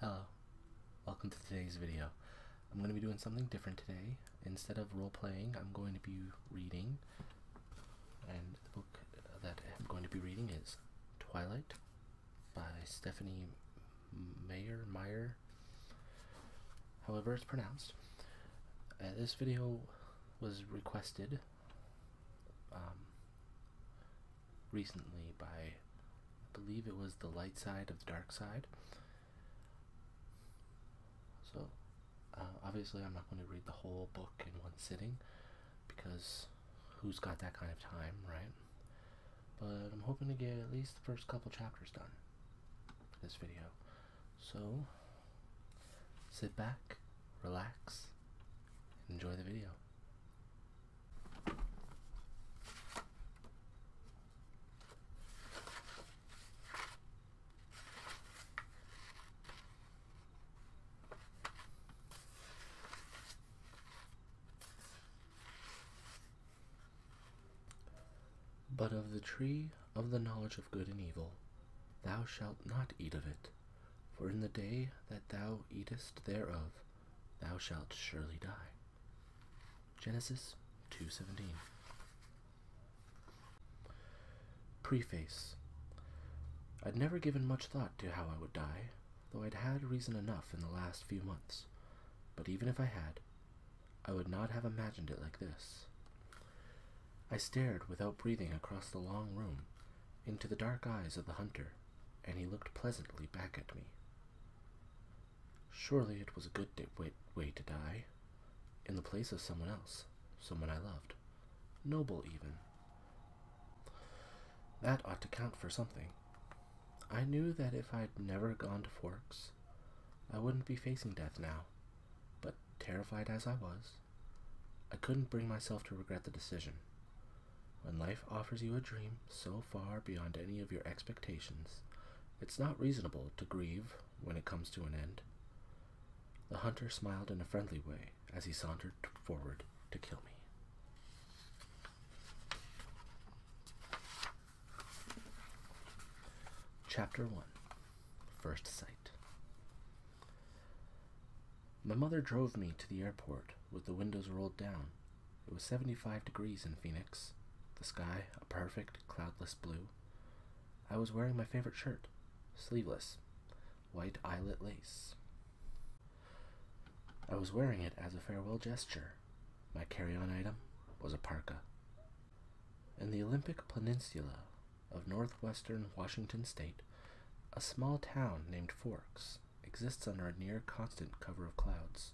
Hello, welcome to today's video. I'm going to be doing something different today. Instead of role-playing, I'm going to be reading, and the book that I'm going to be reading is Twilight by Stephanie Meyer, however it's pronounced. This video was requested recently by, I believe it was The Light Side of the Dark Side. So, obviously I'm not going to read the whole book in one sitting, because who's got that kind of time, right? But I'm hoping to get at least the first couple chapters done for this video. So, sit back, relax, and enjoy the video. But of the tree of the knowledge of good and evil, thou shalt not eat of it, for in the day that thou eatest thereof, thou shalt surely die. Genesis 2:17. Preface. I'd never given much thought to how I would die, though I'd had reason enough in the last few months. But even if I had, I would not have imagined it like this. I stared without breathing across the long room, into the dark eyes of the hunter, and he looked pleasantly back at me. Surely it was a good way to die, in the place of someone else, someone I loved, noble even. That ought to count for something. I knew that if I'd never gone to Forks, I wouldn't be facing death now, but terrified as I was, I couldn't bring myself to regret the decision. When life offers you a dream so far beyond any of your expectations, it's not reasonable to grieve when it comes to an end. The hunter smiled in a friendly way as he sauntered forward to kill me. Chapter 1. First Sight. My mother drove me to the airport with the windows rolled down. It was 75 degrees in Phoenix. The sky a perfect, cloudless blue. I was wearing my favorite shirt, sleeveless, white eyelet lace. I was wearing it as a farewell gesture. My carry-on item was a parka. In the Olympic Peninsula of northwestern Washington state, a small town named Forks exists under a near-constant cover of clouds.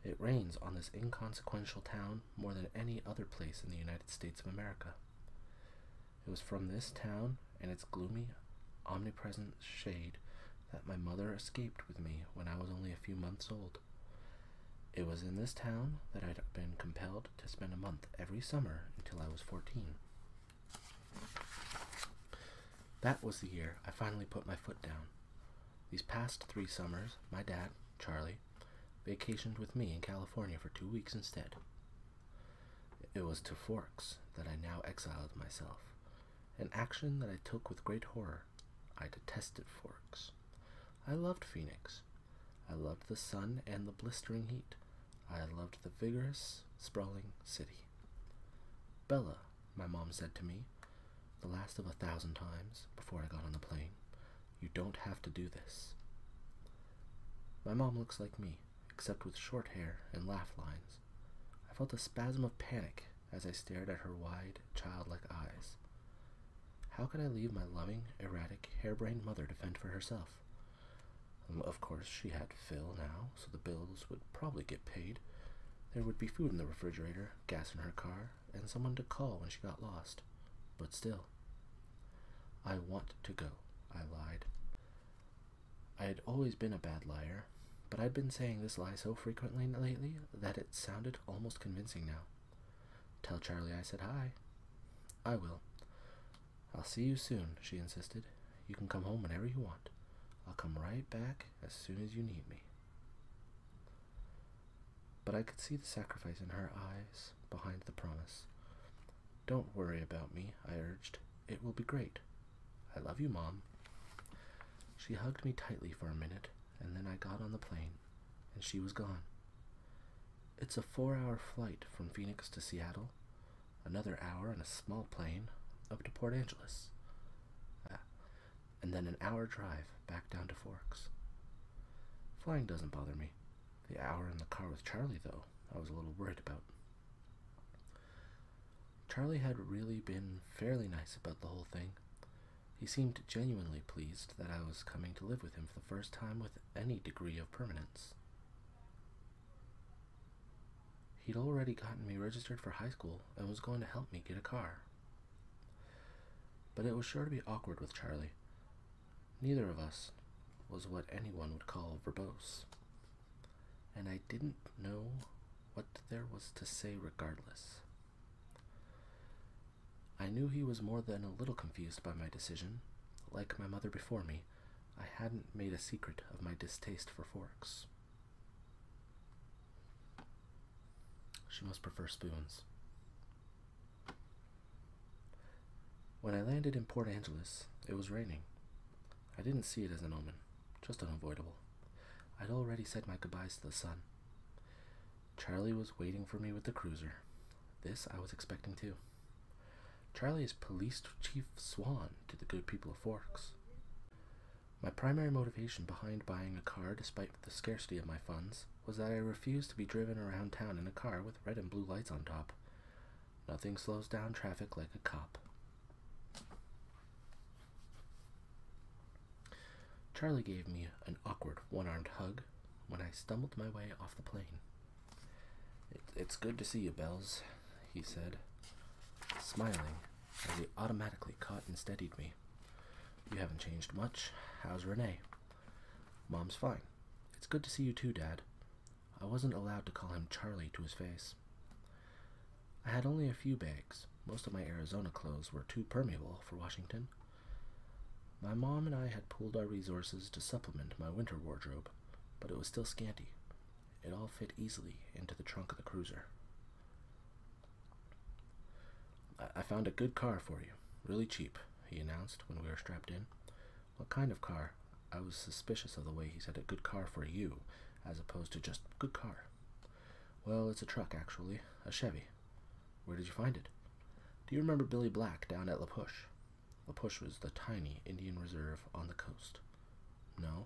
It rains on this inconsequential town more than any other place in the United States of America. It was from this town and its gloomy, omnipresent shade that my mother escaped with me when I was only a few months old. It was in this town that I'd been compelled to spend a month every summer until I was 14. That was the year I finally put my foot down. These past 3 summers, my dad, Charlie, vacationed with me in California for 2 weeks instead. It was to Forks that I now exiled myself, an action that I took with great horror. I detested Forks. I loved Phoenix. I loved the sun and the blistering heat. I loved the vigorous, sprawling city. Bella, my mom said to me, the last of 1,000 times before I got on the plane, you don't have to do this. My mom looks like me, except with short hair and laugh lines. I felt a spasm of panic as I stared at her wide, childlike eyes. How could I leave my loving, erratic, harebrained mother to fend for herself? Of course, she had Phil now, so the bills would probably get paid. There would be food in the refrigerator, gas in her car, and someone to call when she got lost. But still, I want to go, I lied. I had always been a bad liar, but I'd been saying this lie so frequently lately that it sounded almost convincing now. Tell Charlie I said hi. I will. I'll see you soon, she insisted. You can come home whenever you want. I'll come right back as soon as you need me. But I could see the sacrifice in her eyes behind the promise. Don't worry about me, I urged. It will be great. I love you, Mom. She hugged me tightly for a minute, and then I got on the plane, and she was gone. It's a 4-hour flight from Phoenix to Seattle, another hour in a small plane up to Port Angeles, and then an hour drive back down to Forks. Flying doesn't bother me. The hour in the car with Charlie, though, I was a little worried about. Charlie had really been fairly nice about the whole thing. He seemed genuinely pleased that I was coming to live with him for the first time with any degree of permanence. He'd already gotten me registered for high school and was going to help me get a car. But it was sure to be awkward with Charlie. Neither of us was what anyone would call verbose, and I didn't know what there was to say regardless. I knew he was more than a little confused by my decision. Like my mother before me, I hadn't made a secret of my distaste for forks. She must prefer spoons. When I landed in Port Angeles, it was raining. I didn't see it as an omen, just unavoidable. I'd already said my goodbyes to the sun. Charlie was waiting for me with the cruiser. This I was expecting too. Charlie is Police Chief Swan to the good people of Forks. My primary motivation behind buying a car, despite the scarcity of my funds, was that I refused to be driven around town in a car with red and blue lights on top. Nothing slows down traffic like a cop. Charlie gave me an awkward one-armed hug when I stumbled my way off the plane. It's good to see you, Bells, he said, smiling as he automatically caught and steadied me. You haven't changed much. How's Renee? Mom's fine. It's good to see you too, Dad. I wasn't allowed to call him Charlie to his face. I had only a few bags. Most of my Arizona clothes were too permeable for Washington. My mom and I had pooled our resources to supplement my winter wardrobe, but it was still scanty. It all fit easily into the trunk of the cruiser. I found a good car for you, really cheap, he announced when we were strapped in. What kind of car? I was suspicious of the way he said a good car for you, as opposed to just good car. Well, it's a truck, actually, a Chevy. Where did you find it? Do you remember Billy Black down at La Push? La Push was the tiny Indian reserve on the coast. No.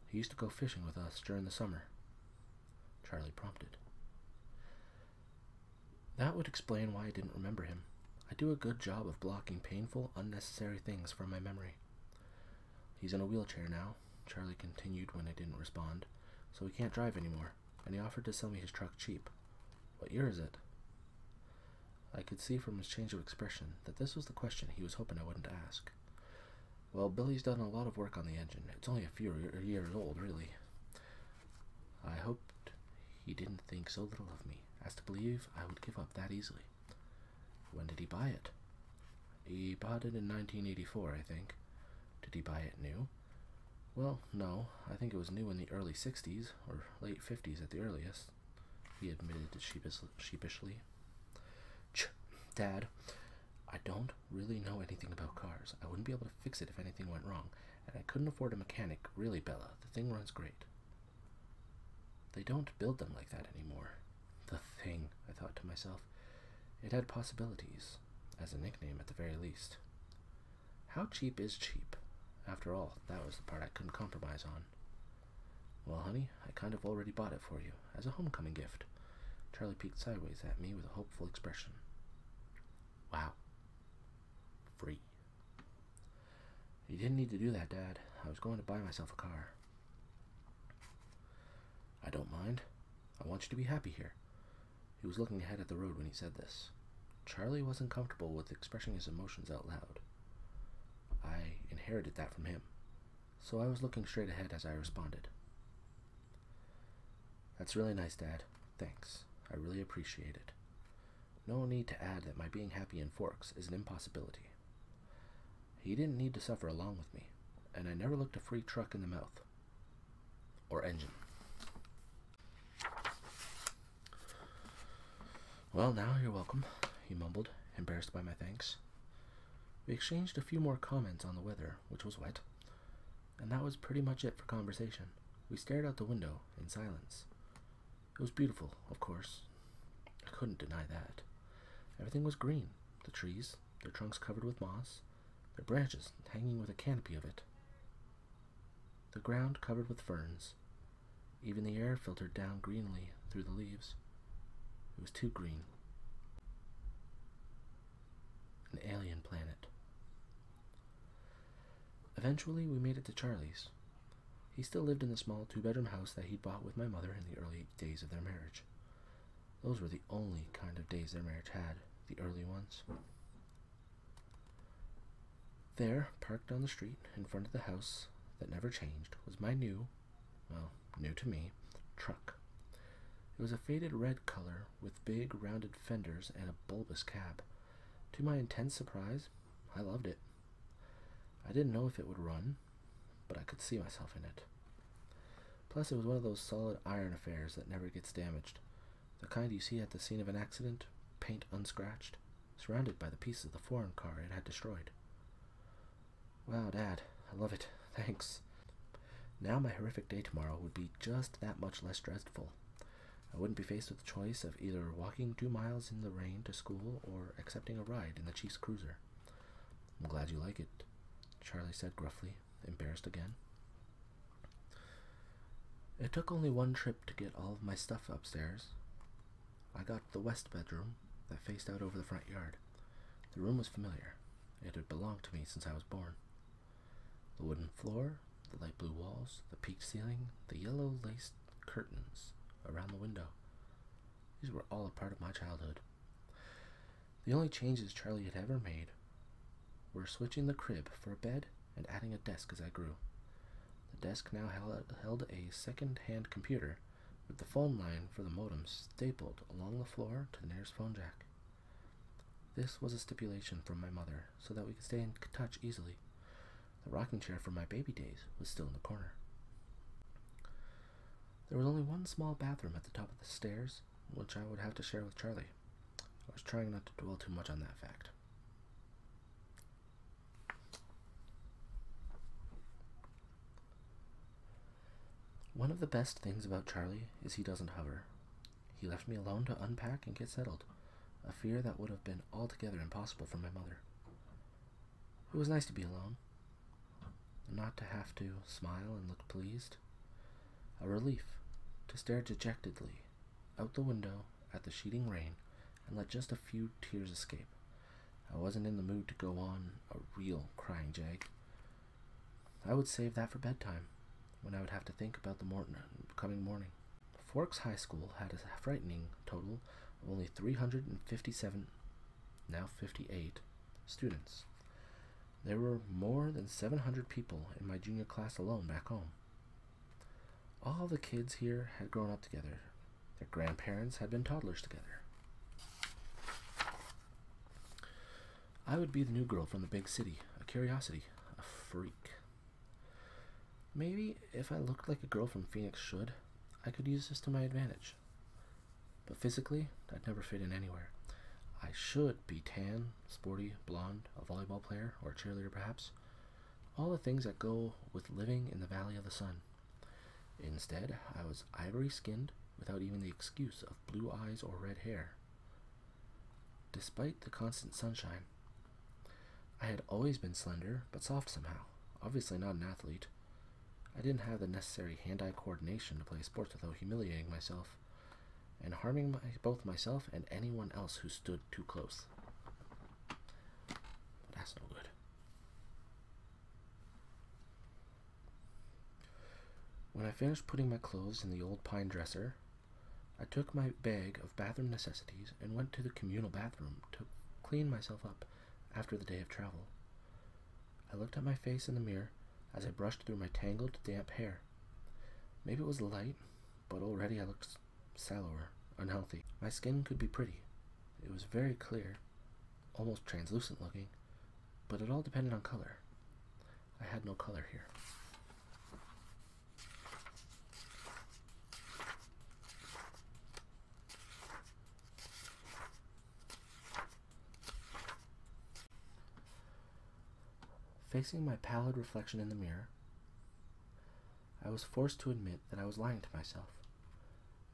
He used to go fishing with us during the summer. Charlie prompted. That would explain why I didn't remember him. I do a good job of blocking painful, unnecessary things from my memory. He's in a wheelchair now, Charlie continued when I didn't respond, so he can't drive anymore, and he offered to sell me his truck cheap. What year is it? I could see from his change of expression that this was the question he was hoping I wouldn't ask. Well, Billy's done a lot of work on the engine. It's only a few years old, really. I hoped he didn't think so little of me as to believe I would give up that easily. When did he buy it? He bought it in 1984, I think. Did he buy it new? Well, no. I think it was new in the early 60s, or late 50s at the earliest, he admitted sheepishly. Dad, I don't really know anything about cars. I wouldn't be able to fix it if anything went wrong, and I couldn't afford a mechanic. Really, Bella, the thing runs great. They don't build them like that anymore. The thing, I thought to myself. It had possibilities, as a nickname at the very least. How cheap is cheap? After all, that was the part I couldn't compromise on. Well, honey, I kind of already bought it for you, as a homecoming gift. Charlie peeked sideways at me with a hopeful expression. Wow. Free. You didn't need to do that, Dad. I was going to buy myself a car. I don't mind. I want you to be happy here. He was looking ahead at the road when he said this. Charlie wasn't comfortable with expressing his emotions out loud. I inherited that from him, so I was looking straight ahead as I responded. That's really nice, Dad. Thanks. I really appreciate it. No need to add that my being happy in Forks is an impossibility. He didn't need to suffer along with me, and I never looked a free truck in the mouth. Or engine. Well, now you're welcome, he mumbled, embarrassed by my thanks. We exchanged a few more comments on the weather, which was wet. And that was pretty much it for conversation. We stared out the window in silence. It was beautiful, of course. I couldn't deny that. Everything was green. The trees, their trunks covered with moss, their branches hanging with a canopy of it. The ground covered with ferns. Even the air filtered down greenly through the leaves. It was too green. An alien planet. Eventually, we made it to Charlie's. He still lived in the small 2-bedroom house that he'd bought with my mother in the early days of their marriage. Those were the only kind of days their marriage had, the early ones. There, parked on the street in front of the house that never changed, was my new to me, truck. It was a faded red color with big rounded fenders and a bulbous cab. To my intense surprise, I loved it. I didn't know if it would run, but I could see myself in it. Plus, it was one of those solid iron affairs that never gets damaged, the kind you see at the scene of an accident, paint unscratched, surrounded by the pieces of the foreign car it had destroyed. Wow, Dad, I love it. Thanks. Now my horrific day tomorrow would be just that much less dreadful. I wouldn't be faced with the choice of either walking 2 miles in the rain to school or accepting a ride in the Chief's cruiser. I'm glad you like it, Charlie said gruffly, embarrassed again. It took only one trip to get all of my stuff upstairs. I got the west bedroom that faced out over the front yard. The room was familiar. It had belonged to me since I was born. The wooden floor, the light blue walls, the peaked ceiling, the yellow lace curtains around the window. These were all a part of my childhood. The only changes Charlie had ever made were switching the crib for a bed and adding a desk as I grew. The desk now held a second-hand computer with the phone line for the modem stapled along the floor to the nearest phone jack. This was a stipulation from my mother so that we could stay in touch easily. The rocking chair from my baby days was still in the corner. There was only one small bathroom at the top of the stairs, which I would have to share with Charlie. I was trying not to dwell too much on that fact. One of the best things about Charlie is he doesn't hover. He left me alone to unpack and get settled, a fear that would have been altogether impossible for my mother. It was nice to be alone, not to have to smile and look pleased. A relief to stare dejectedly out the window at the sheeting rain and let just a few tears escape. I wasn't in the mood to go on a real crying jag. I would save that for bedtime, when I would have to think about the coming morning. Forks High School had a frightening total of only 357, now 58, students. There were more than 700 people in my junior class alone back home. All the kids here had grown up together. Their grandparents had been toddlers together. I would be the new girl from the big city, a curiosity, a freak. Maybe if I looked like a girl from Phoenix should, I could use this to my advantage. But physically, I'd never fit in anywhere. I should be tan, sporty, blonde, a volleyball player, or a cheerleader perhaps. All the things that go with living in the Valley of the Sun. Instead, I was ivory-skinned without even the excuse of blue eyes or red hair. Despite the constant sunshine, I had always been slender, but soft somehow. Obviously not an athlete. I didn't have the necessary hand-eye coordination to play sports without humiliating myself and harming both myself and anyone else who stood too close. But that's no good. When I finished putting my clothes in the old pine dresser, I took my bag of bathroom necessities and went to the communal bathroom to clean myself up after the day of travel. I looked at my face in the mirror as I brushed through my tangled, damp hair. Maybe it was the light, but already I looked sallower, unhealthy. My skin could be pretty. It was very clear, almost translucent looking, but it all depended on color. I had no color here. Facing my pallid reflection in the mirror, was forced to admit that I was lying to myself.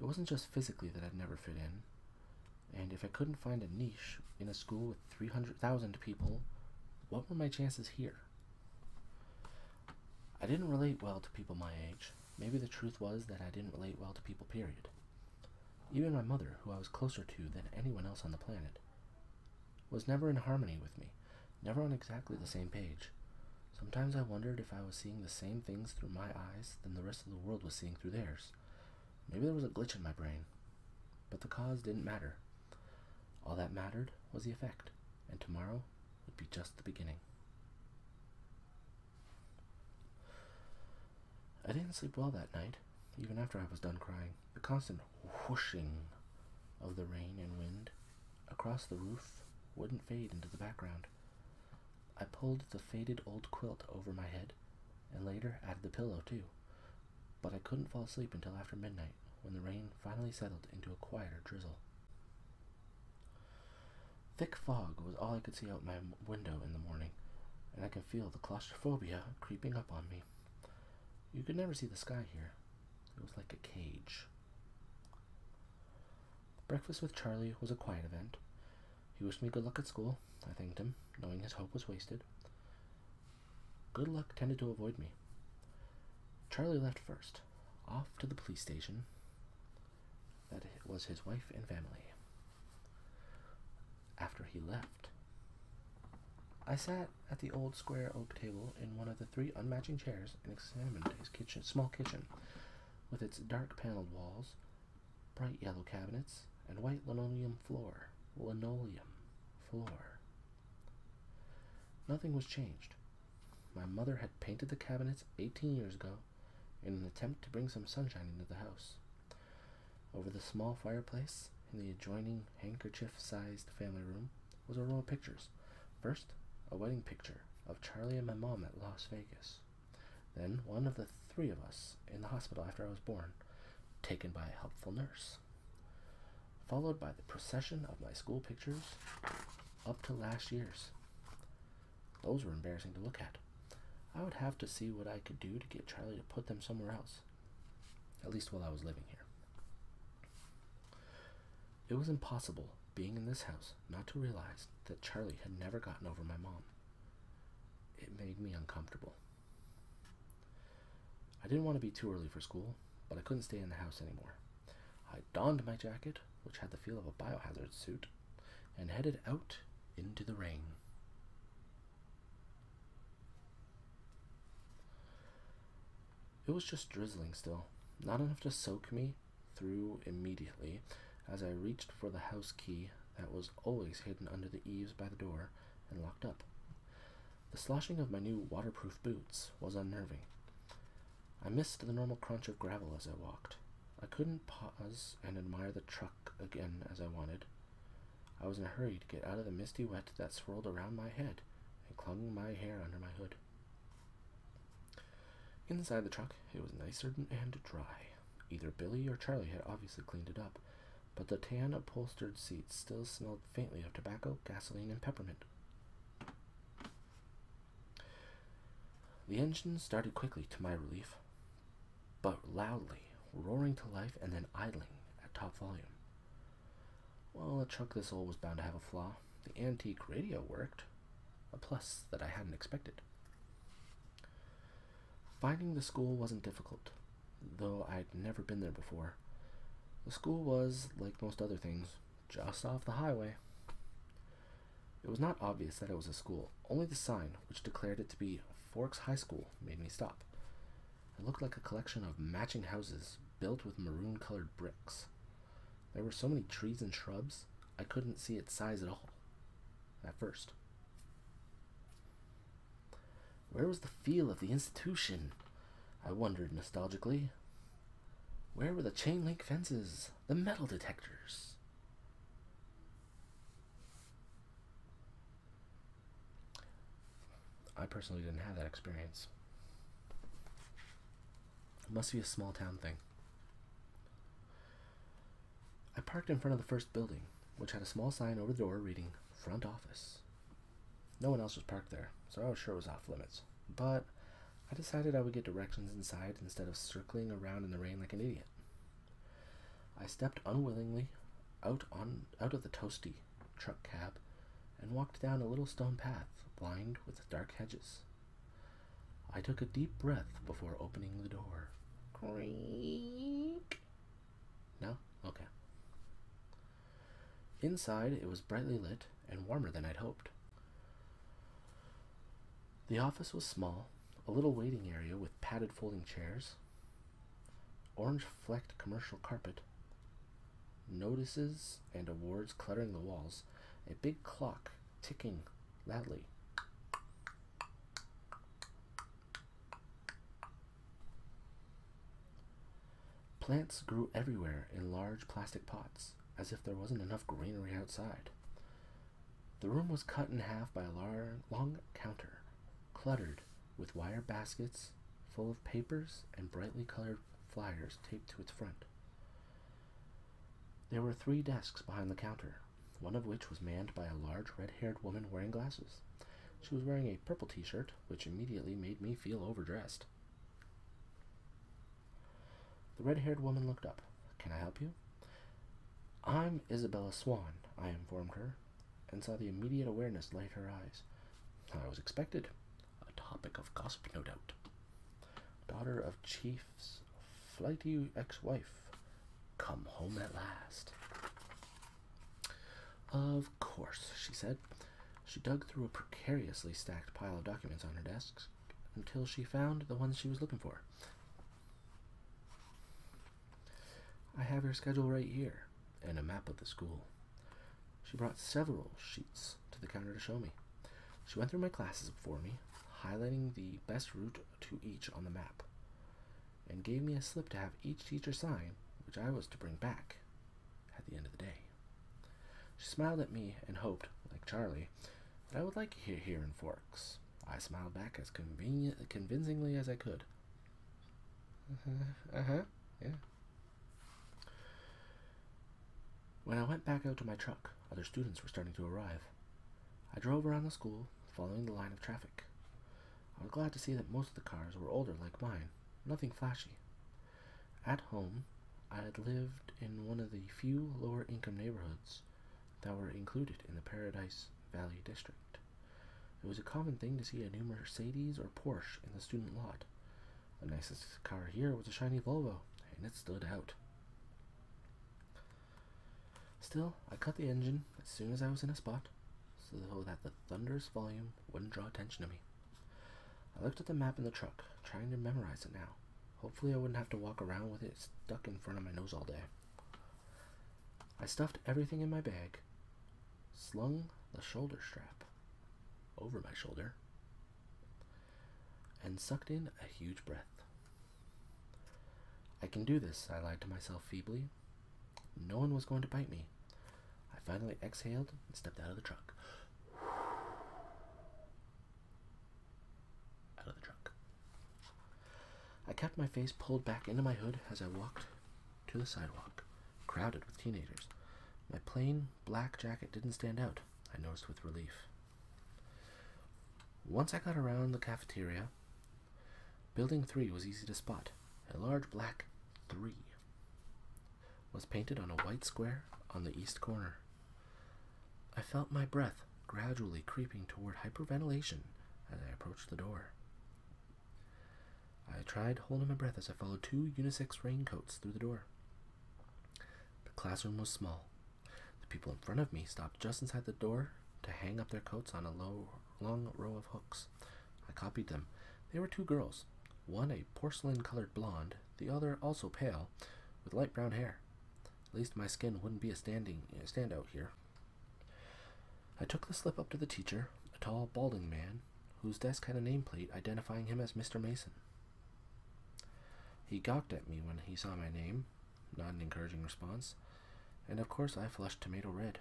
It wasn't just physically that I'd never fit in, and if I couldn't find a niche in a school with 300,000 people, what were my chances here? I didn't relate well to people my age. Maybe the truth was that I didn't relate well to people, period. Even my mother, who I was closer to than anyone else on the planet, was never in harmony with me, never on exactly the same page. Sometimes I wondered if I was seeing the same things through my eyes than the rest of the world was seeing through theirs. Maybe there was a glitch in my brain. But the cause didn't matter. All that mattered was the effect, and tomorrow would be just the beginning. I didn't sleep well that night, even after I was done crying. The constant whooshing of the rain and wind across the roof wouldn't fade into the background. I pulled the faded old quilt over my head, and later added the pillow too, but I couldn't fall asleep until after midnight, when the rain finally settled into a quieter drizzle. Thick fog was all I could see out my window in the morning, and I could feel the claustrophobia creeping up on me. You could never see the sky here. It was like a cage. Breakfast with Charlie was a quiet event. He wished me good luck at school. I thanked him, knowing his hope was wasted. Good luck tended to avoid me. Charlie left first, off to the police station. That was his wife and family. After he left, I sat at the old square oak table in one of the 3 unmatching chairs and examined his small kitchen, with its dark paneled walls, bright yellow cabinets, and white linoleum floor. Nothing was changed. My mother had painted the cabinets 18 years ago in an attempt to bring some sunshine into the house. Over the small fireplace in the adjoining handkerchief-sized family room was a row of pictures. First, a wedding picture of Charlie and my mom at Las Vegas. Then one of the 3 of us in the hospital after I was born, taken by a helpful nurse. Followed by the procession of my school pictures up to last year's. Those were embarrassing to look at. I would have to see what I could do to get Charlie to put them somewhere else, at least while I was living here. It was impossible, being in this house, not to realize that Charlie had never gotten over my mom. It made me uncomfortable. I didn't want to be too early for school, but I couldn't stay in the house anymore. I donned my jacket, which had the feel of a biohazard suit, and headed out into the rain. It was just drizzling still, not enough to soak me through immediately as I reached for the house key that was always hidden under the eaves by the door and locked up. The sloshing of my new waterproof boots was unnerving. I missed the normal crunch of gravel as I walked. I couldn't pause and admire the truck again as I wanted. I was in a hurry to get out of the misty wet that swirled around my head and clung my hair under my hood. Inside the truck, it was nicer and dry. Either Billy or Charlie had obviously cleaned it up, but the tan upholstered seats still smelled faintly of tobacco, gasoline, and peppermint. The engine started quickly, to my relief, but loudly, roaring to life and then idling at top volume. Well, a truck this old was bound to have a flaw. The antique radio worked, a plus that I hadn't expected. Finding the school wasn't difficult, though I'd never been there before. The school was, like most other things, just off the highway. It was not obvious that it was a school. Only the sign, which declared it to be Forks High School, made me stop. It looked like a collection of matching houses built with maroon-colored bricks. There were so many trees and shrubs, I couldn't see its size at all, at first. Where was the feel of the institution? I wondered nostalgically. Where were the chain-link fences, the metal detectors? I personally didn't have that experience. It must be a small town thing. I parked in front of the first building, which had a small sign over the door reading Front Office. No one else was parked there, so I was sure it was off limits. But I decided I would get directions inside instead of circling around in the rain like an idiot. I stepped unwillingly out of the toasty truck cab and walked down a little stone path lined with dark hedges. I took a deep breath before opening the door. Creak. No? Okay. Inside, it was brightly lit and warmer than I'd hoped. The office was small, a little waiting area with padded folding chairs, orange-flecked commercial carpet, notices and awards cluttering the walls, a big clock ticking loudly. Plants grew everywhere in large plastic pots, as if there wasn't enough greenery outside. The room was cut in half by a long counter, cluttered with wire baskets full of papers and brightly colored flyers taped to its front. There were 3 desks behind the counter, one of which was manned by a large red-haired woman wearing glasses. She was wearing a purple t-shirt, which immediately made me feel overdressed. The red-haired woman looked up. "Can I help you?" "I'm Isabella Swan," I informed her, and saw the immediate awareness light her eyes. I was expected. A topic of gossip, no doubt. Daughter of Chief's flighty ex-wife. Come home at last. "Of course," she said. She dug through a precariously stacked pile of documents on her desk until she found the ones she was looking for. "I have your schedule right here, and a map of the school." She brought several sheets to the counter to show me. She went through my classes for me, highlighting the best route to each on the map, and gave me a slip to have each teacher sign, which I was to bring back at the end of the day. She smiled at me and hoped, like Charlie, that I would like here in Forks. I smiled back as convincingly as I could. Yeah. When I went back out to my truck, other students were starting to arrive. I drove around the school, following the line of traffic. I was glad to see that most of the cars were older like mine, nothing flashy. At home, I had lived in one of the few lower-income neighborhoods that were included in the Paradise Valley District. It was a common thing to see a new Mercedes or Porsche in the student lot. The nicest car here was a shiny Volvo, and it stood out. Still, I cut the engine as soon as I was in a spot, so that the thunderous volume wouldn't draw attention to me. I looked at the map in the truck, trying to memorize it now. Hopefully I wouldn't have to walk around with it stuck in front of my nose all day. I stuffed everything in my bag, slung the shoulder strap over my shoulder, and sucked in a huge breath. "I can do this," I lied to myself feebly. No one was going to bite me. I finally exhaled and stepped out of the truck. I kept my face pulled back into my hood as I walked to the sidewalk, crowded with teenagers. My plain black jacket didn't stand out, I noticed with relief. Once I got around the cafeteria, Building 3 was easy to spot. A large black 3 was painted on a white square on the east corner. I felt my breath gradually creeping toward hyperventilation as I approached the door. I tried holding my breath as I followed 2 unisex raincoats through the door. The classroom was small. The people in front of me stopped just inside the door to hang up their coats on a long row of hooks. I copied them. They were 2 girls, one a porcelain-colored blonde, the other also pale, with light brown hair. At least my skin wouldn't be a standout here. I took the slip up to the teacher, a tall, balding man, whose desk had a nameplate identifying him as Mr. Mason. He gawked at me when he saw my name, not an encouraging response, and of course I flushed tomato red.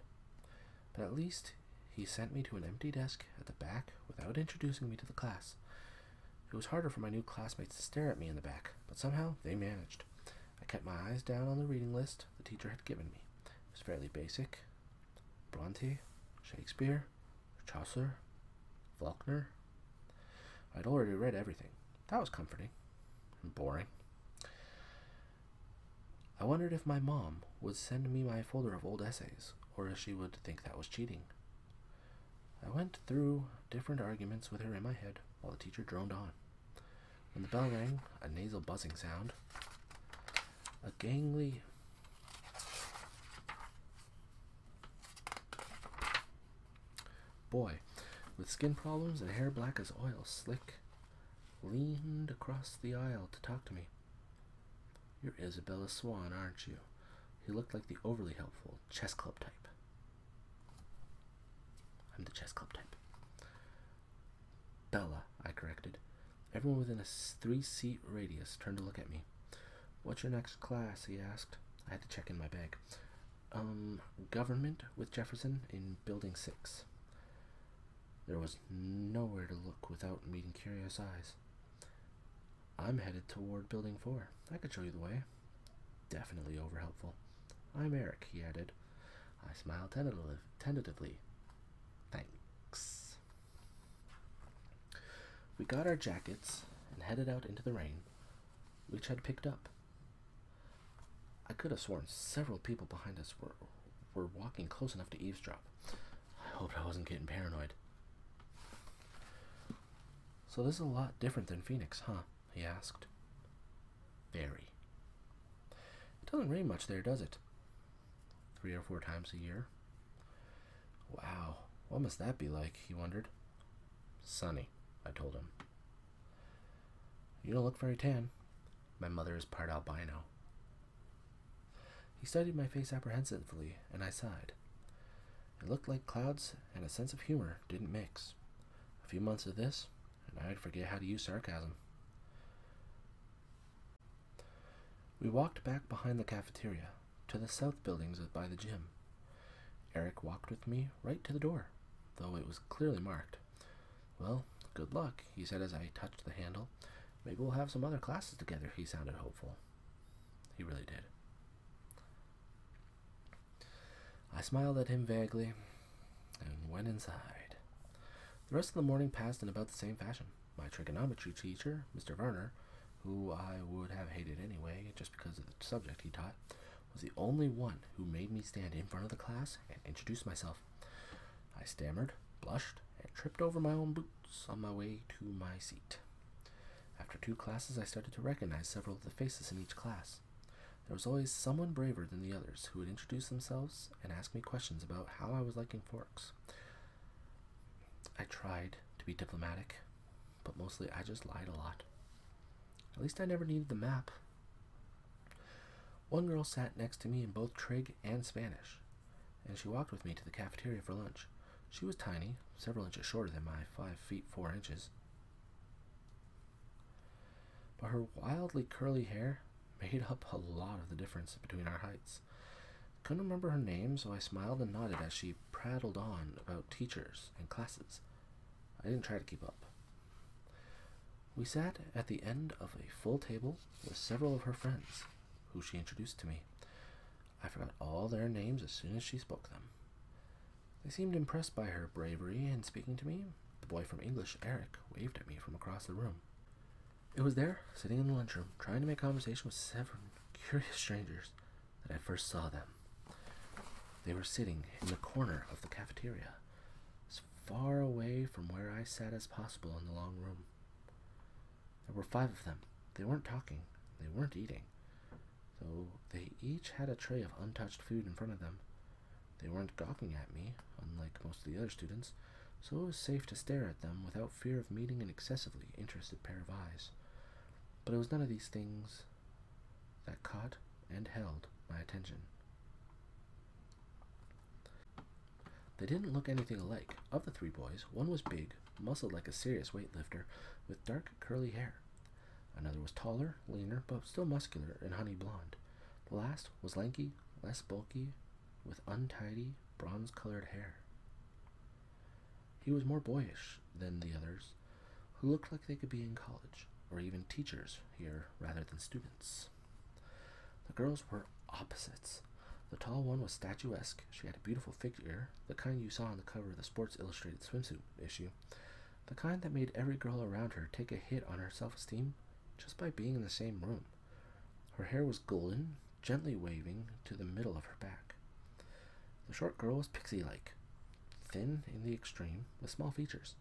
But at least he sent me to an empty desk at the back without introducing me to the class. It was harder for my new classmates to stare at me in the back, but somehow they managed. I kept my eyes down on the reading list the teacher had given me. It was fairly basic. Bronte, Shakespeare, Chaucer, Faulkner. I'd already read everything. That was comforting and boring. I wondered if my mom would send me my folder of old essays, or if she would think that was cheating. I went through different arguments with her in my head while the teacher droned on. When the bell rang, a nasal buzzing sound, a gangly boy with skin problems and hair black as oil slick leaned across the aisle to talk to me. "You're Isabella Swan, aren't you?" He looked like the overly helpful chess club type. I'm the chess club type. "Bella," I corrected. Everyone within a 3-seat radius turned to look at me. "What's your next class?" he asked. I had to check in my bag. Government with Jefferson in Building 6. There was nowhere to look without meeting curious eyes. "I'm headed toward Building 4. I could show you the way." Definitely over-helpful. "I'm Eric," he added. I smiled tentatively. "Thanks." We got our jackets and headed out into the rain, which had picked up. I could have sworn several people behind us were walking close enough to eavesdrop. I hoped I wasn't getting paranoid. "So this is a lot different than Phoenix, huh?" he asked. "Very. It doesn't rain much there, does it?" 3 or 4 times a year." "Wow, what must that be like?" he wondered. "Sunny," I told him. "You don't look very tan." My mother is part albino. He studied my face apprehensively, and I sighed. It looked like clouds and a sense of humor didn't mix. A few months of this, and I'd forget how to use sarcasm. We walked back behind the cafeteria, to the south buildings by the gym. Eric walked with me right to the door, though it was clearly marked. "Well, good luck," he said as I touched the handle. "Maybe we'll have some other classes together." He sounded hopeful. He really did. I smiled at him vaguely and went inside. The rest of the morning passed in about the same fashion. My trigonometry teacher, Mr. Werner, who I would have hated anyway just because of the subject he taught, was the only one who made me stand in front of the class and introduce myself. I stammered, blushed, and tripped over my own boots on my way to my seat. After 2 classes, I started to recognize several of the faces in each class. There was always someone braver than the others who would introduce themselves and ask me questions about how I was liking forks. I tried to be diplomatic, but mostly I just lied a lot. At least I never needed the map. One girl sat next to me in both Trig and Spanish, and she walked with me to the cafeteria for lunch. She was tiny, several inches shorter than my 5 feet 4 inches. But her wildly curly hair made up a lot of the difference between our heights. Couldn't remember her name, so I smiled and nodded as she prattled on about teachers and classes. I didn't try to keep up. We sat at the end of a full table with several of her friends, who she introduced to me. I forgot all their names as soon as she spoke them. They seemed impressed by her bravery in speaking to me. The boy from English, Eric, waved at me from across the room. It was there, sitting in the lunchroom, trying to make conversation with several curious strangers, that I first saw them. They were sitting in the corner of the cafeteria, as far away from where I sat as possible in the long room. There were 5 of them. They weren't talking. They weren't eating. Though they each had a tray of untouched food in front of them. They weren't gawking at me, unlike most of the other students, so it was safe to stare at them without fear of meeting an excessively interested pair of eyes. But it was none of these things that caught and held my attention. They didn't look anything alike. Of the 3 boys, one was big, muscled like a serious weightlifter, with dark curly hair. Another was taller, leaner, but still muscular and honey blonde. The last was lanky, less bulky, with untidy, bronze-colored hair. He was more boyish than the others, who looked like they could be in college, or even teachers here rather than students. The girls were opposites. The tall one was statuesque. She had a beautiful figure, the kind you saw on the cover of the Sports Illustrated swimsuit issue. The kind that made every girl around her take a hit on her self-esteem just by being in the same room. Her hair was golden, gently waving to the middle of her back. The short girl was pixie-like, thin in the extreme, with small features.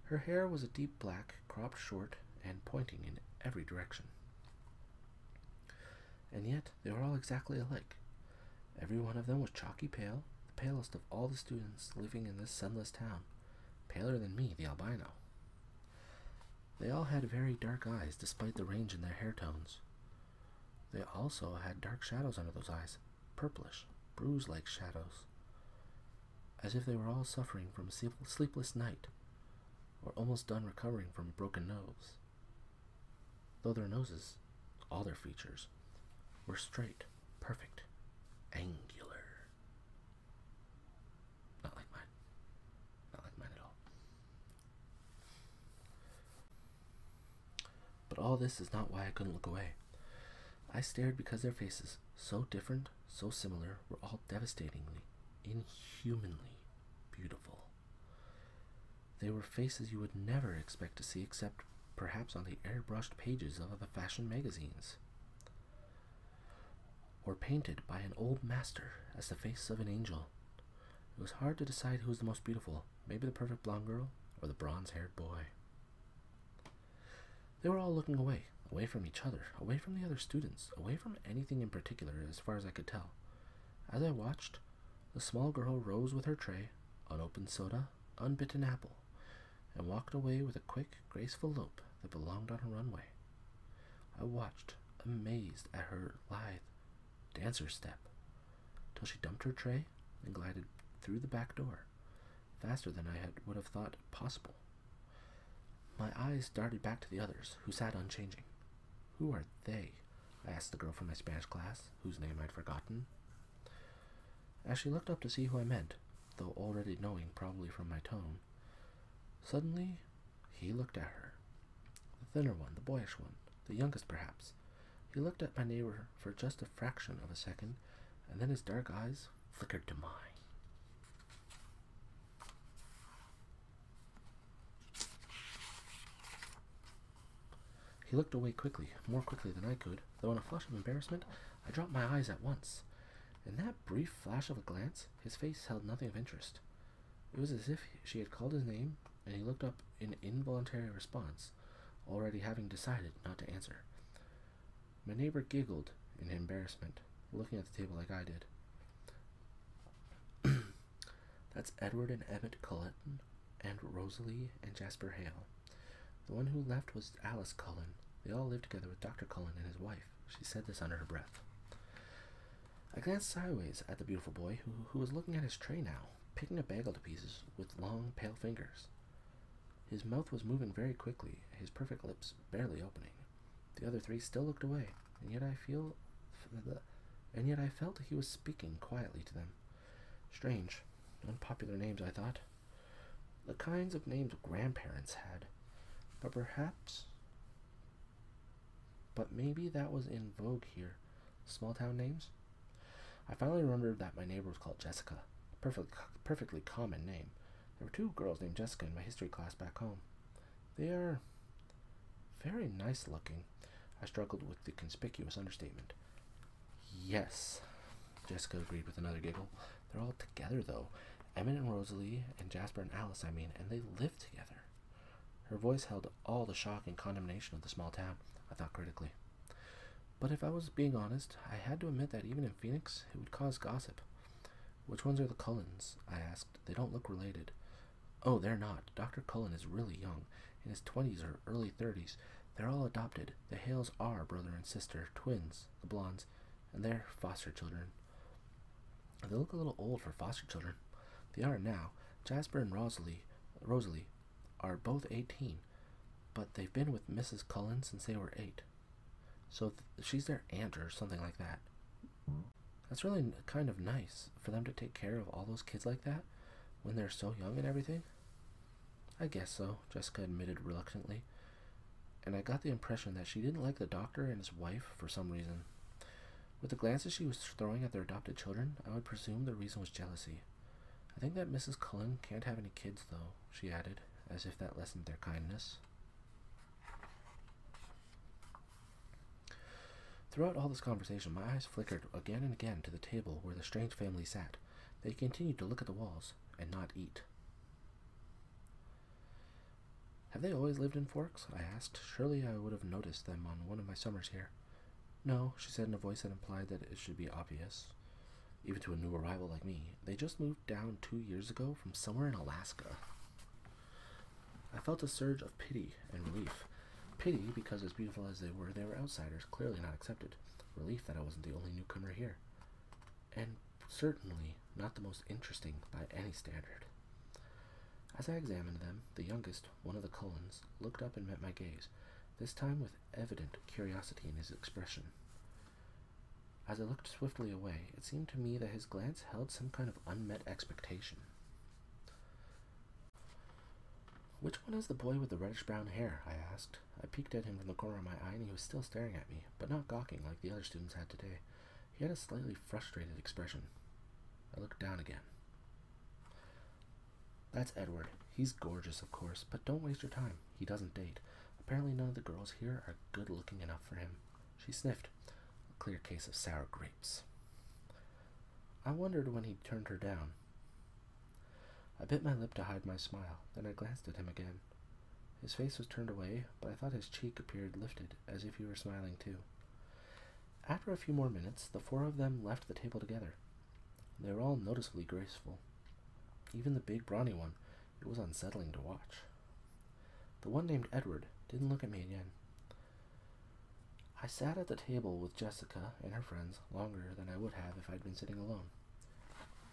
Her hair was a deep black, cropped short, and pointing in every direction. And yet they were all exactly alike. Every one of them was chalky pale, the palest of all the students living in this sunless town, paler than me, the albino. They all had very dark eyes, despite the range in their hair tones. They also had dark shadows under those eyes, purplish, bruise-like shadows, as if they were all suffering from a sleepless night, or almost done recovering from a broken nose. Though their noses, all their features, were straight, perfect, angular. Not like mine. Not like mine at all. But all this is not why I couldn't look away. I stared because their faces, so different, so similar, were all devastatingly, inhumanly beautiful. They were faces you would never expect to see except perhaps on the airbrushed pages of the fashion magazines, or painted by an old master as the face of an angel. It was hard to decide who was the most beautiful, maybe the perfect blonde girl or the bronze-haired boy. They were all looking away from each other, away from the other students, away from anything in particular as far as I could tell. As I watched, the small girl rose with her tray, unopened soda, unbitten apple, and walked away with a quick, graceful lope that belonged on a runway. I watched, amazed at her lithe dancer step, till she dumped her tray and glided through the back door, faster than I would have thought possible. My eyes darted back to the others, who sat unchanging. Who are they? I asked the girl from my Spanish class, whose name I'd forgotten. As she looked up to see who I meant, though already knowing probably from my tone, suddenly he looked at her. The thinner one, the boyish one, the youngest perhaps. He looked at my neighbor for just a fraction of a second, and then his dark eyes flickered to mine. He looked away quickly, more quickly than I could, though in a flush of embarrassment, I dropped my eyes at once. In that brief flash of a glance, his face held nothing of interest. It was as if she had called his name, and he looked up in involuntary response, already having decided not to answer. My neighbor giggled in embarrassment, looking at the table like I did. That's Edward and Emmett Cullen, and Rosalie and Jasper Hale. The one who left was Alice Cullen. They all lived together with Dr. Cullen and his wife. She said this under her breath. I glanced sideways at the beautiful boy, who was looking at his tray now, picking a bagel to pieces with long, pale fingers. His mouth was moving very quickly, his perfect lips barely opening. The other three still looked away, and yet I felt he was speaking quietly to them. Strange, unpopular names, I thought. The kinds of names grandparents had. But maybe that was in vogue here. Small town names? I finally remembered that my neighbor was called Jessica, a perfectly common name. There were 2 girls named Jessica in my history class back home. They are very nice looking. I struggled with the conspicuous understatement. Yes, Jessica agreed with another giggle. They're all together, though. Emmett and Rosalie and Jasper and Alice, I mean, and they live together. Her voice held all the shock and condemnation of the small town, I thought critically. But if I was being honest, I had to admit that even in Phoenix, it would cause gossip. Which ones are the Cullens? I asked. They don't look related. Oh, they're not. Dr. Cullen is really young, in his 20s or early 30s. They're all adopted. The Hales are brother and sister, twins, the blondes, and they're foster children. They look a little old for foster children. They are now. Jasper and Rosalie are both 18, but they've been with Mrs. Cullen since they were 8. So she's their aunt or something like that. That's really kind of nice for them to take care of all those kids like that when they're so young and everything. I guess so, Jessica admitted reluctantly, and I got the impression that she didn't like the doctor and his wife for some reason. With the glances she was throwing at their adopted children, I would presume the reason was jealousy. I think that Mrs. Cullen can't have any kids, though, she added, as if that lessened their kindness. Throughout all this conversation, my eyes flickered again and again to the table where the strange family sat. They continued to look at the walls and not eat. "Have they always lived in Forks?" I asked. "Surely I would have noticed them on one of my summers here." "No," she said in a voice that implied that it should be obvious, even to a new arrival like me. "They just moved down 2 years ago from somewhere in Alaska." I felt a surge of pity and relief. Pity, because as beautiful as they were outsiders, clearly not accepted. Relief that I wasn't the only newcomer here. And certainly not the most interesting by any standard. As I examined them, the youngest, one of the Cullens, looked up and met my gaze, this time with evident curiosity in his expression. As I looked swiftly away, it seemed to me that his glance held some kind of unmet expectation. "Which one is the boy with the reddish-brown hair?" I asked. I peeked at him from the corner of my eye, and he was still staring at me, but not gawking like the other students had today. He had a slightly frustrated expression. I looked down again. "That's Edward. He's gorgeous, of course, but don't waste your time. He doesn't date. Apparently none of the girls here are good-looking enough for him." She sniffed. A clear case of sour grapes. I wondered when he turned her down. I bit my lip to hide my smile, then I glanced at him again. His face was turned away, but I thought his cheek appeared lifted, as if he were smiling too. After a few more minutes, the four of them left the table together. They were all noticeably graceful. Even the big, brawny one, it was unsettling to watch. The one named Edward didn't look at me again. I sat at the table with Jessica and her friends longer than I would have if I'd been sitting alone.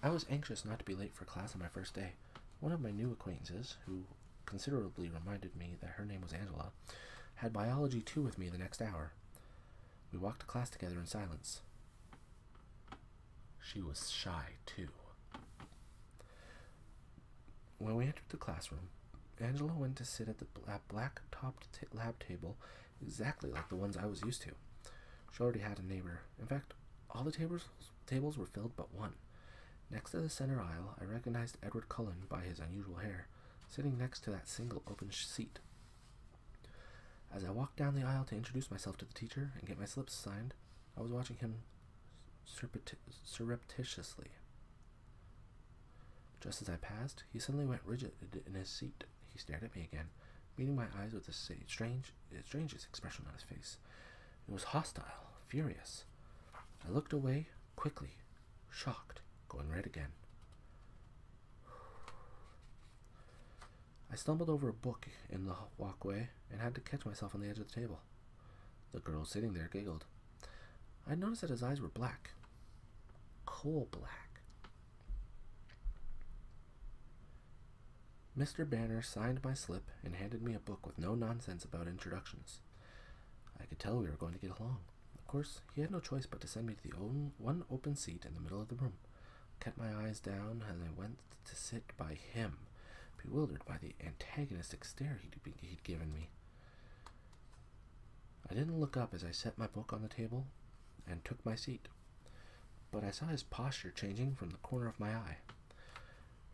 I was anxious not to be late for class on my first day. One of my new acquaintances, who considerably reminded me that her name was Angela, had biology 2 with me the next hour. We walked to class together in silence. She was shy, too. When we entered the classroom, Angela went to sit at the black-topped lab table exactly like the ones I was used to. She already had a neighbor. In fact, all the tables were filled but one. Next to the center aisle, I recognized Edward Cullen by his unusual hair, sitting next to that single open seat. As I walked down the aisle to introduce myself to the teacher and get my slips signed, I was watching him surreptitiously. Just as I passed, he suddenly went rigid in his seat. He stared at me again, meeting my eyes with the strangest expression on his face. It was hostile, furious. I looked away quickly, shocked, going red again. I stumbled over a book in the walkway and had to catch myself on the edge of the table. The girl sitting there giggled. I noticed that his eyes were black. Coal black. Mr. Banner signed my slip and handed me a book with no nonsense about introductions. I could tell we were going to get along. Of course, he had no choice but to send me to the one open seat in the middle of the room. I kept my eyes down and I went to sit by him, bewildered by the antagonistic stare he'd given me. I didn't look up as I set my book on the table and took my seat, but I saw his posture changing from the corner of my eye.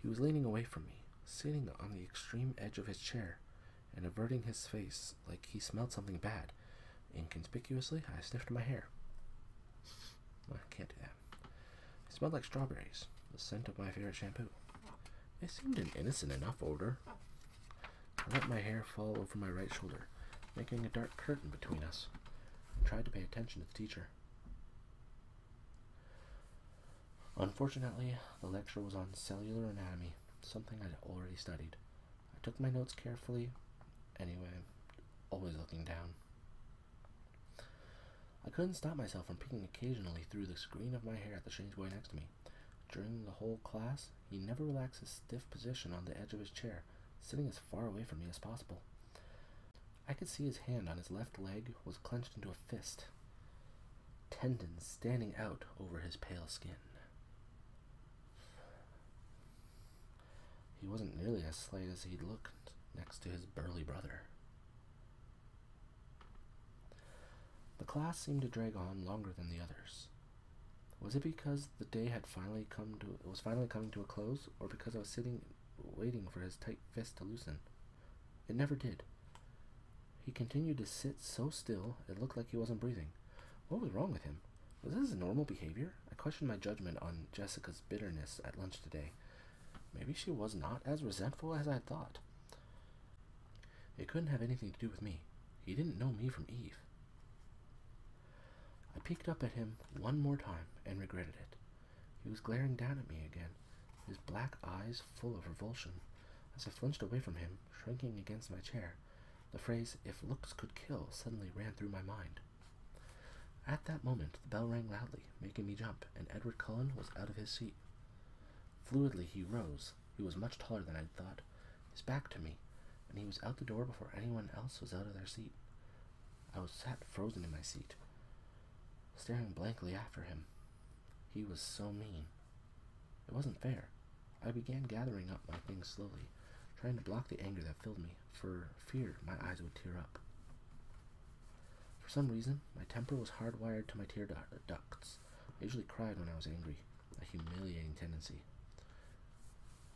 He was leaning away from me, sitting on the extreme edge of his chair and averting his face like he smelled something bad. Inconspicuously, I sniffed my hair. Well, I can't do that. It smelled like strawberries, the scent of my favorite shampoo. It seemed an innocent enough odor. I let my hair fall over my right shoulder, making a dark curtain between us, and tried to pay attention to the teacher. Unfortunately, the lecture was on cellular anatomy, something I'd already studied. I took my notes carefully, anyway, always looking down. I couldn't stop myself from peeking occasionally through the screen of my hair at the strange boy next to me. During the whole class, he never relaxed his stiff position on the edge of his chair, sitting as far away from me as possible. I could see his hand on his left leg was clenched into a fist, tendons standing out over his pale skin. He wasn't nearly as slight as he'd looked next to his burly brother. The class seemed to drag on longer than the others. Was it because the day was finally coming to a close, or because I was sitting waiting for his tight fist to loosen? It never did. He continued to sit so still, it looked like he wasn't breathing. What was wrong with him? Was this his normal behavior? I questioned my judgment on Jessica's bitterness at lunch today. Maybe she was not as resentful as I had thought. It couldn't have anything to do with me. He didn't know me from Eve. I peeked up at him one more time and regretted it. He was glaring down at me again, his black eyes full of revulsion. As I flinched away from him, shrinking against my chair, the phrase, "if looks could kill," suddenly ran through my mind. At that moment, the bell rang loudly, making me jump, and Edward Cullen was out of his seat. Fluidly, he rose. He was much taller than I'd thought, his back to me, and he was out the door before anyone else was out of their seat. I was sat frozen in my seat, staring blankly after him. He was so mean. It wasn't fair. I began gathering up my things slowly, trying to block the anger that filled me, for fear my eyes would tear up. For some reason, my temper was hardwired to my tear ducts. I usually cried when I was angry, a humiliating tendency.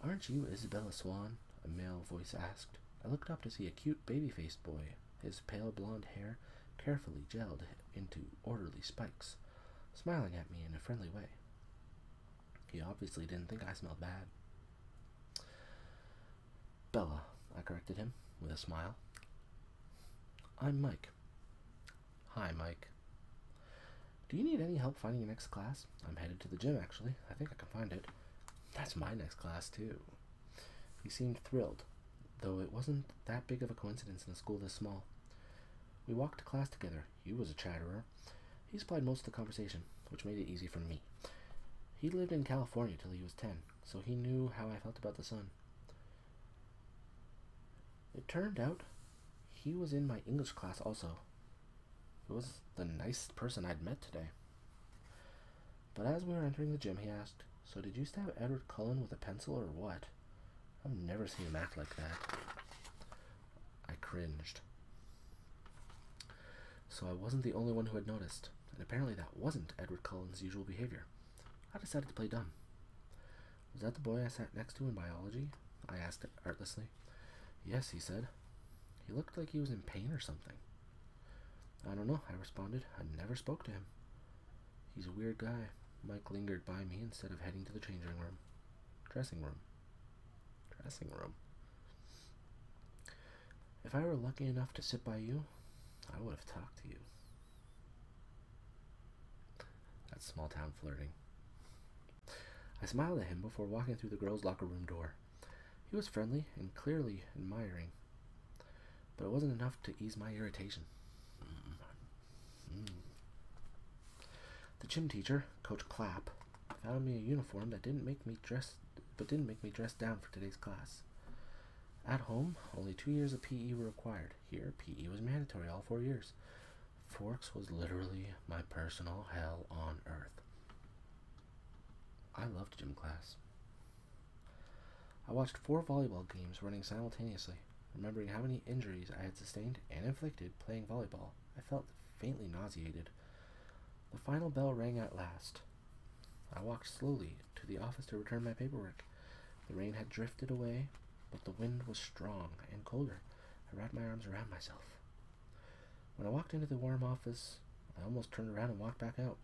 "Aren't you Isabella Swan?" a male voice asked. I looked up to see a cute baby-faced boy, his pale blonde hair carefully gelled into orderly spikes, smiling at me in a friendly way. He obviously didn't think I smelled bad. "Bella," I corrected him, with a smile. "I'm Mike." "Hi, Mike. Do you need any help finding your next class? I'm headed to the gym, actually. I think I can find it." "That's my next class, too." He seemed thrilled, though it wasn't that big of a coincidence in a school this small. We walked to class together. He was a chatterer. He supplied most of the conversation, which made it easy for me. He lived in California till he was 10, so he knew how I felt about the sun. It turned out he was in my English class also. He was the nicest person I'd met today. But as we were entering the gym, he asked, "So did you stab Edward Cullen with a pencil or what? I've never seen him act like that." I cringed. So I wasn't the only one who had noticed, and apparently that wasn't Edward Cullen's usual behavior. I decided to play dumb. "Was that the boy I sat next to in biology?" I asked artlessly. "Yes," he said. He looked like he was in pain or something. "I don't know," I responded. I never spoke to him. "He's a weird guy." Mike lingered by me instead of heading to the changing room. Dressing room. "If I were lucky enough to sit by you, I would have talked to you." That's small town flirting. I smiled at him before walking through the girls' locker room door. He was friendly and clearly admiring, but it wasn't enough to ease my irritation. The gym teacher, Coach Clapp, found me a uniform that didn't make me dress down for today's class. At home, only 2 years of PE were required. Here, PE was mandatory all 4 years. Forks was literally my personal hell on earth. I loved gym class. I watched 4 volleyball games running simultaneously, remembering how many injuries I had sustained and inflicted playing volleyball. I felt faintly nauseated. The final bell rang at last. I walked slowly to the office to return my paperwork. The rain had drifted away, but the wind was strong and colder. I wrapped my arms around myself. When I walked into the warm office, I almost turned around and walked back out.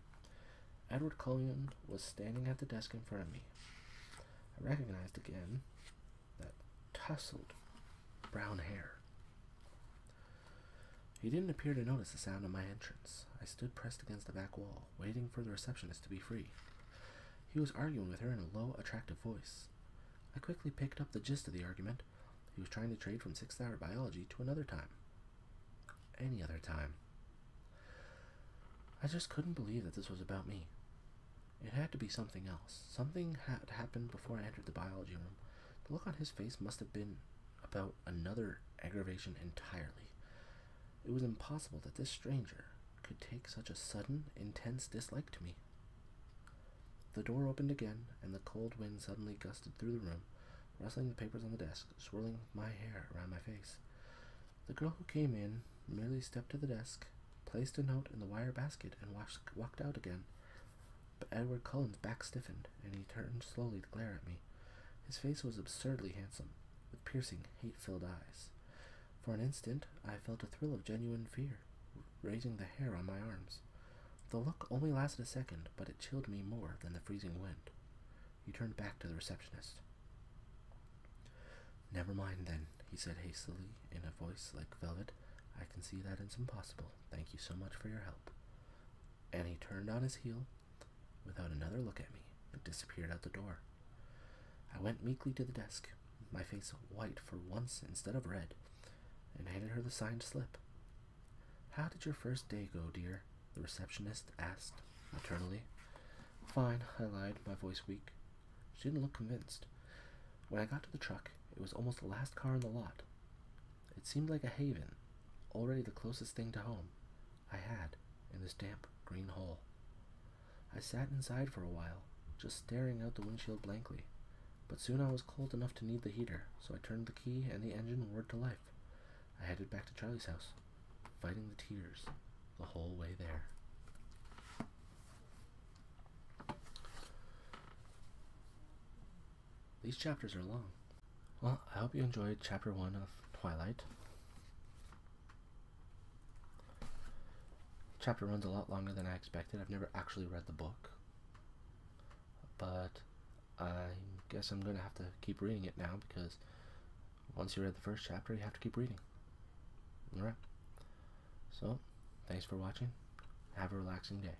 Edward Cullen was standing at the desk in front of me. I recognized again that tousled brown hair. He didn't appear to notice the sound of my entrance. I stood pressed against the back wall, waiting for the receptionist to be free. He was arguing with her in a low, attractive voice. I quickly picked up the gist of the argument. He was trying to trade from 6th hour biology to another time. Any other time. I just couldn't believe that this was about me. It had to be something else. Something had happened before I entered the biology room. The look on his face must have been about another aggravation entirely. It was impossible that this stranger could take such a sudden, intense dislike to me. The door opened again, and the cold wind suddenly gusted through the room, rustling the papers on the desk, swirling my hair around my face. The girl who came in merely stepped to the desk, placed a note in the wire basket, and walked out again. But Edward Cullen's back stiffened, and he turned slowly to glare at me. His face was absurdly handsome, with piercing, hate-filled eyes. For an instant, I felt a thrill of genuine fear, raising the hair on my arms. The look only lasted a second, but it chilled me more than the freezing wind. He turned back to the receptionist. "Never mind, then," he said hastily, in a voice like velvet. "I can see that it's impossible. Thank you so much for your help." And he turned on his heel, without another look at me, and disappeared out the door. I went meekly to the desk, my face white for once instead of red, and handed her the signed slip. "How did your first day go, dear?" the receptionist asked maternally. "Fine," I lied, my voice weak. She didn't look convinced. When I got to the truck, it was almost the last car in the lot. It seemed like a haven, already the closest thing to home I had in this damp green hole. I sat inside for a while, just staring out the windshield blankly, but soon I was cold enough to need the heater, so I turned the key and the engine roared to life. I headed back to Charlie's house, fighting the tears the whole way there. These chapters are long. Well, I hope you enjoyed chapter 1 of Twilight. Chapter 1's a lot longer than I expected. I've never actually read the book, but I guess I'm going to have to keep reading it now, because once you read the first chapter, you have to keep reading. Alright. So, thanks for watching. Have a relaxing day.